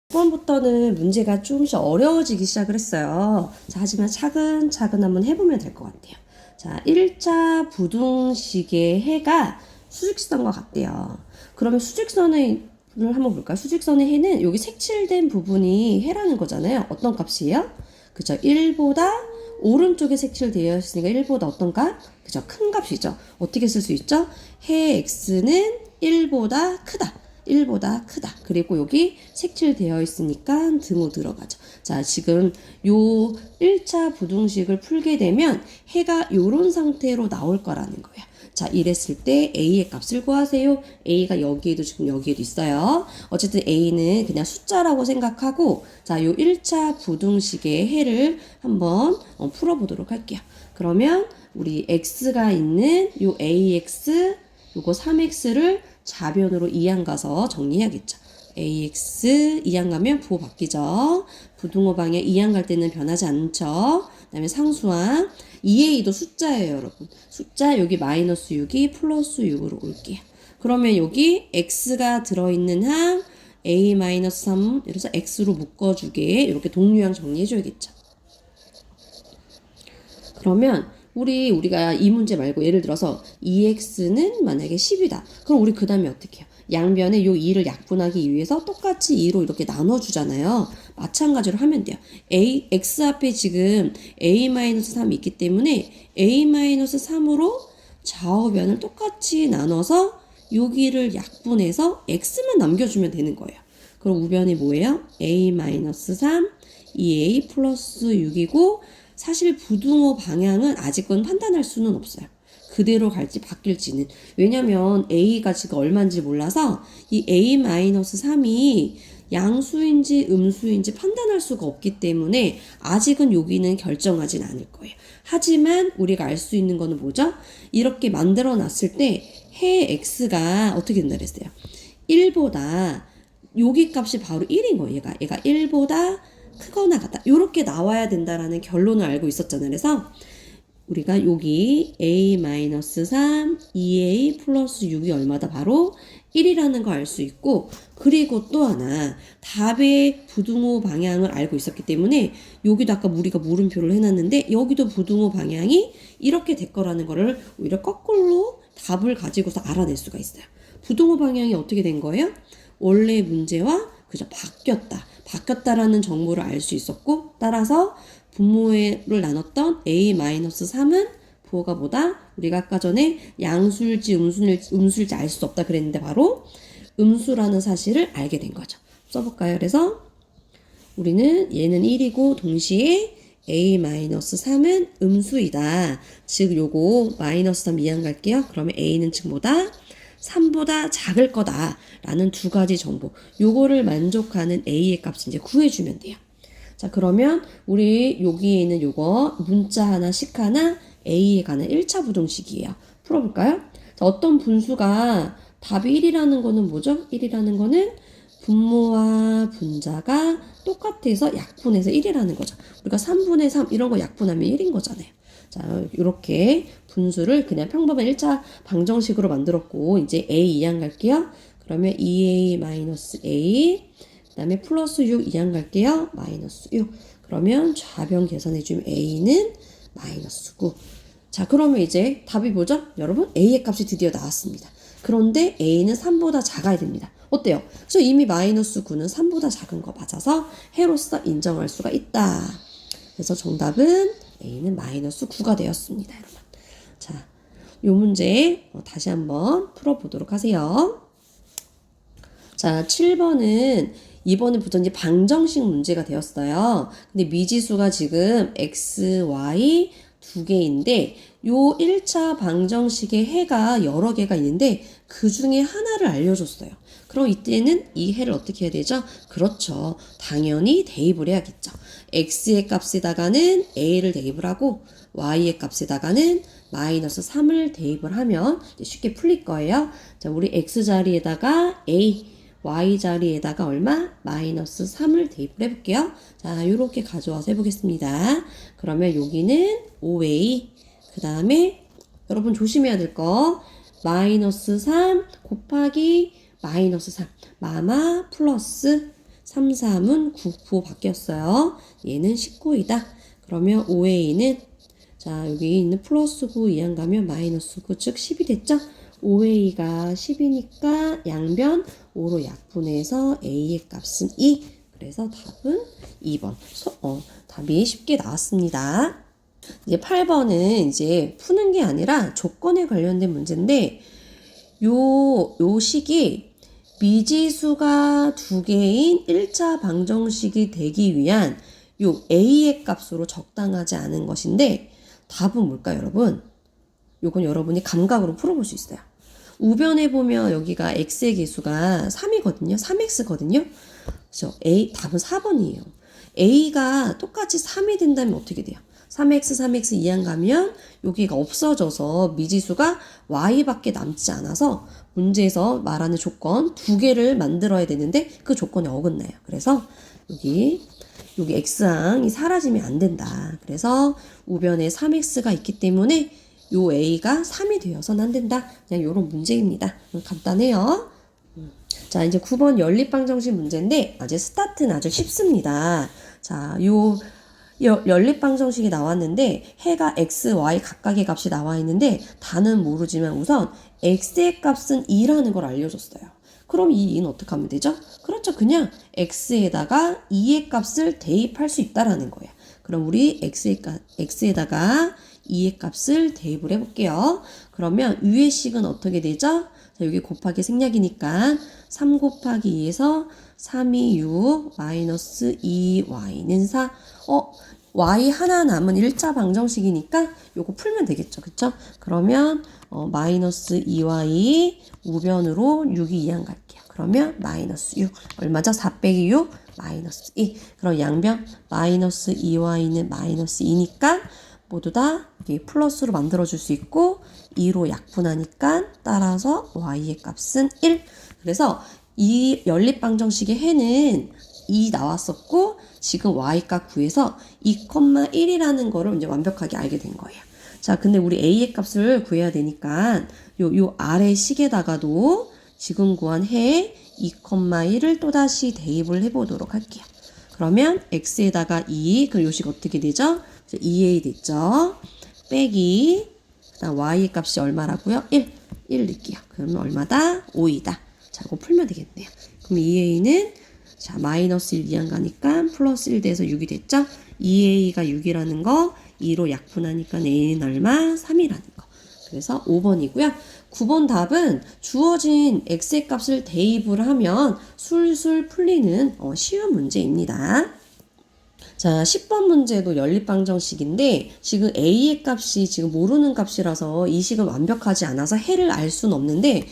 이번부터는 문제가 조금씩 어려워지기 시작을 했어요. 자, 하지만 차근차근 한번 해보면 될 것 같아요. 자, 1차 부등식의 해가 수직선과 같대요. 그러면 수직선을 한번 볼까요? 수직선의 해는 여기 색칠된 부분이 해라는 거잖아요. 어떤 값이에요? 그죠? 1보다 오른쪽에 색칠되어 있으니까 1보다 어떤 값? 그죠? 큰 값이죠. 어떻게 쓸 수 있죠? 해 x는 1보다 크다. 1보다 크다. 그리고 여기 색칠되어 있으니까 등호 들어가죠. 자, 지금 요 1차 부등식을 풀게 되면 해가 요런 상태로 나올 거라는 거예요. 자, 이랬을 때 A의 값을 구하세요. A가 여기에도 지금 여기에도 있어요. 어쨌든 A는 그냥 숫자라고 생각하고, 자, 요 1차 부등식의 해를 한번 풀어보도록 할게요. 그러면 우리 X가 있는 요 AX, 요거 3X를 좌변으로 이항 가서 정리해야겠죠. AX 이항 가면 부호 바뀌죠. 부등호 방향 이항 갈 때는 변하지 않죠. 그 다음에 상수항 2A도 숫자예요, 여러분. 숫자 여기 마이너스 6이 플러스 6으로 올게요. 그러면 여기 X가 들어있는 항 A-3 이래서 X로 묶어주게 이렇게 동류항 정리해줘야겠죠. 그러면 우리가 이 문제 말고 예를 들어서 2x는 만약에 10이다. 그럼 우리 그 다음에 어떻게 해요? 양변에 요 2를 약분하기 위해서 똑같이 2로 이렇게 나눠주잖아요. 마찬가지로 하면 돼요. x 앞에 지금 a-3이 있기 때문에 a-3으로 좌우변을 똑같이 나눠서 여기를 약분해서 x만 남겨주면 되는 거예요. 그럼 우변이 뭐예요? a-3, 2a 플러스 6이고 사실 부등호 방향은 아직은 판단할 수는 없어요. 그대로 갈지 바뀔지는. 왜냐면 A가 지금 얼마인지 몰라서 이 A-3이 양수인지 음수인지 판단할 수가 없기 때문에 아직은 여기는 결정하진 않을 거예요. 하지만 우리가 알 수 있는 거는 뭐죠? 이렇게 만들어 놨을 때 해 X가 어떻게 된다 그랬어요? 1보다 여기 값이 바로 1인 거예요. 얘가 1보다 크거나 같다. 이렇게 나와야 된다라는 결론을 알고 있었잖아요. 그래서 우리가 여기 a-3, 2a 플러스 6이 얼마다? 바로 1이라는 거 알 수 있고, 그리고 또 하나 답의 부등호 방향을 알고 있었기 때문에 여기도 아까 우리가 물음표를 해놨는데 여기도 부등호 방향이 이렇게 될 거라는 거를 오히려 거꾸로 답을 가지고서 알아낼 수가 있어요. 부등호 방향이 어떻게 된 거예요? 원래 문제와 그저 바뀌었다라는 정보를 알 수 있었고, 따라서 분모를 나눴던 a-3은 부호가 뭐다? 우리가 아까 전에 양수일지 음수일지 알 수 없다 그랬는데 바로 음수라는 사실을 알게 된 거죠. 써볼까요? 그래서 우리는 얘는 1이고 동시에 a-3은 음수이다. 즉 요거 마이너스 3 이항 갈게요. 그러면 a는 즉 뭐다? 3보다 작을 거다 라는 두 가지 정보, 요거를 만족하는 a의 값을 이제 구해주면 돼요. 자, 그러면 우리 여기에 있는 요거 문자 하나 식 하나 a에 관한 1차 부등식이에요. 풀어볼까요? 자, 어떤 분수가 답이 1이라는 거는 뭐죠? 1이라는 거는 분모와 분자가 똑같아서 약분해서 1이라는 거죠. 우리가 3분의 3 이런 거 약분하면 1인 거잖아요. 자, 이렇게 분수를 그냥 평범한 1차 방정식으로 만들었고, 이제 a 이항 갈게요. 그러면 2a-a, 그 다음에 플러스 6 이항 갈게요. 마이너스 6. 그러면 좌변 계산해주면 a는 마이너스 9. 자, 그러면 이제 답이 뭐죠? 여러분, a의 값이 드디어 나왔습니다. 그런데 a는 3보다 작아야 됩니다. 어때요? 그래서 이미 마이너스 9는 3보다 작은 거 맞아서 해로서 인정할 수가 있다. 그래서 정답은 a는 마이너스 9가 되었습니다, 여러분. 자, 요 문제 다시 한번 풀어보도록 하세요. 자, 7번은 이번에 부전지 방정식 문제가 되었어요. 근데 미지수가 지금 x, y 두 개인데 요 1차 방정식의 해가 여러 개가 있는데 그 중에 하나를 알려줬어요. 그럼 이때는 이 해를 어떻게 해야 되죠? 그렇죠. 당연히 대입을 해야겠죠. x의 값에다가는 a를 대입을 하고 y의 값에다가는 마이너스 3을 대입을 하면 쉽게 풀릴 거예요. 자, 우리 x 자리에다가 a, y 자리에다가 얼마? 마이너스 3을 대입을 해볼게요. 자, 요렇게 가져와서 해보겠습니다. 그러면 여기는 5a, 그 다음에 여러분 조심해야 될 거 마이너스 3 곱하기 마이너스 3 마마 플러스 3, 3은 9로 바뀌었어요. 얘는 19이다. 그러면 5A는 자 여기 있는 플러스 9 이항 가면 마이너스 9 즉 10이 됐죠? 5A가 10이니까 양변 5로 약분해서 A의 값은 2. 그래서 답은 2번. 답이 쉽게 나왔습니다. 이제 8번은 이제 푸는 게 아니라 조건에 관련된 문제인데 요 식이 미지수가 두 개인 1차 방정식이 되기 위한 요 A의 값으로 적당하지 않은 것인데 답은 뭘까요, 여러분? 요건 여러분이 감각으로 풀어볼 수 있어요. 우변에 보면 여기가 x의 개수가 3이거든요. 3x거든요. 그래서 답은 4번이에요. a가 똑같이 3이 된다면 어떻게 돼요? 3x, 3x 이항 가면 여기가 없어져서 미지수가 y밖에 남지 않아서 문제에서 말하는 조건 두 개를 만들어야 되는데 그 조건에 어긋나요. 그래서 여기 x항이 사라지면 안 된다. 그래서 우변에 3x가 있기 때문에 요 a가 3이 되어서는 안 된다. 그냥 요런 문제입니다. 간단해요. 자, 이제 9번 연립방정식 문제인데 아직 스타트는 아주 쉽습니다. 자, 요 연립방정식이 나왔는데 해가 x, y 각각의 값이 나와 있는데 다는 모르지만 우선 x의 값은 2라는 걸 알려줬어요. 그럼 이 2는 어떻게 하면 되죠? 그렇죠. 그냥 x에다가 2의 값을 대입할 수 있다라는 거예요. 그럼 우리 x에다가 2의 값을 대입을 해볼게요. 그러면 위의 식은 어떻게 되죠? 자, 여기 곱하기 생략이니까 3 곱하기 2에서 3이 6 마이너스 2y는 4. y 하나 남은 1차 방정식이니까 요거 풀면 되겠죠. 그쵸? 그러면 마이너스 2y 우변으로 6이 이항 갈게요. 그러면 마이너스 6 얼마죠? 4 빼기 6 마이너스 2. 그럼 양변 마이너스 2y는 마이너스 2니까 모두 다 플러스로 만들어줄 수 있고 2로 약분하니까 따라서 y의 값은 1. 그래서 이 연립방정식의 해는 2 나왔었고 지금 y값 구해서 2,1이라는 거를 이제 완벽하게 알게 된 거예요. 자, 근데 우리 a의 값을 구해야 되니까 요 아래 식에다가도 지금 구한 해에 2,1을 또다시 대입을 해보도록 할게요. 그러면 x에다가 2, 그럼 요 식 어떻게 되죠? 2a 됐죠? 빼기 그다음 y 값이 얼마라고요? 1 넣을게요. 그러면 얼마다? 5이다. 자, 이거 풀면 되겠네요. 그럼 2a는 자 마이너스 1 이항 가니까 플러스 1 돼서 6이 됐죠? 2a가 6이라는 거 2로 약분하니까 a는 얼마? 3이라는 거. 그래서 5번이고요. 9번 답은 주어진 x의 값을 대입을 하면 술술 풀리는 쉬운 문제입니다. 자, 10번 문제도 연립방정식인데 지금 a의 값이 지금 모르는 값이라서 이 식은 완벽하지 않아서 해를 알 수는 없는데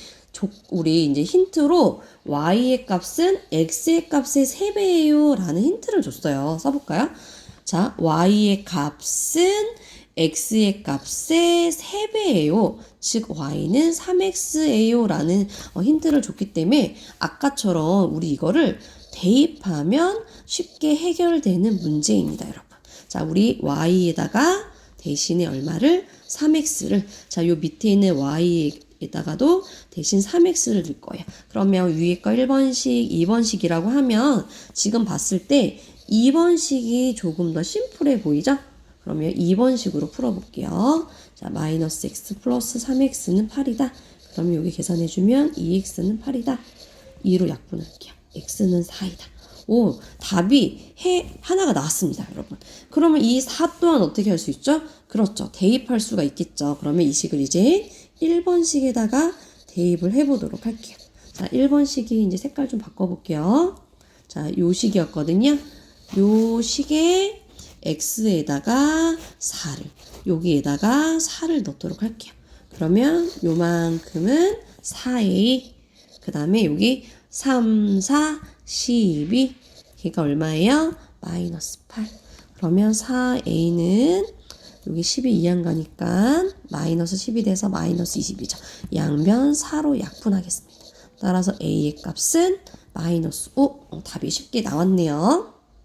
우리 이제 힌트로 y의 값은 x의 값의 3배예요 라는 힌트를 줬어요. 써볼까요? 자, y의 값은 x의 값의 3배예요. 즉 y는 3x예요 라는 힌트를 줬기 때문에 아까처럼 우리 이거를 대입하면 쉽게 해결되는 문제입니다, 여러분. 자, 우리 y에다가 대신에 얼마를? 3x를. 자, 요 밑에 있는 y에다가도 대신 3x를 넣을 거예요. 그러면 위에 거 1번식, 2번식이라고 하면 지금 봤을 때 2번식이 조금 더 심플해 보이죠? 그러면 2번식으로 풀어볼게요. 자, 마이너스 x 플러스 3x는 8이다. 그러면 여기 계산해주면 2x는 8이다. 2로 약분할게요. x는 4이다. 오, 답이 하나가 나왔습니다, 여러분. 그러면 이 4 또한 어떻게 할 수 있죠? 그렇죠. 대입할 수가 있겠죠. 그러면 이 식을 이제 1번식에다가 대입을 해보도록 할게요. 자, 1번식이 이제 색깔 좀 바꿔볼게요. 자, 요 식이었거든요. 요 식에 x에다가 4를, 여기에다가 4를 넣도록 할게요. 그러면 요만큼은 4a, 그 다음에 여기 3, 4, 12, 걔가 얼마예요? 마이너스 8. 그러면 4a는 여기 12 이항 가니까 마이너스 10이 돼서 마이너스 20이죠. 양변 4로 약분하겠습니다. 따라서 a의 값은 마이너스 5. 답이 쉽게 나왔네요.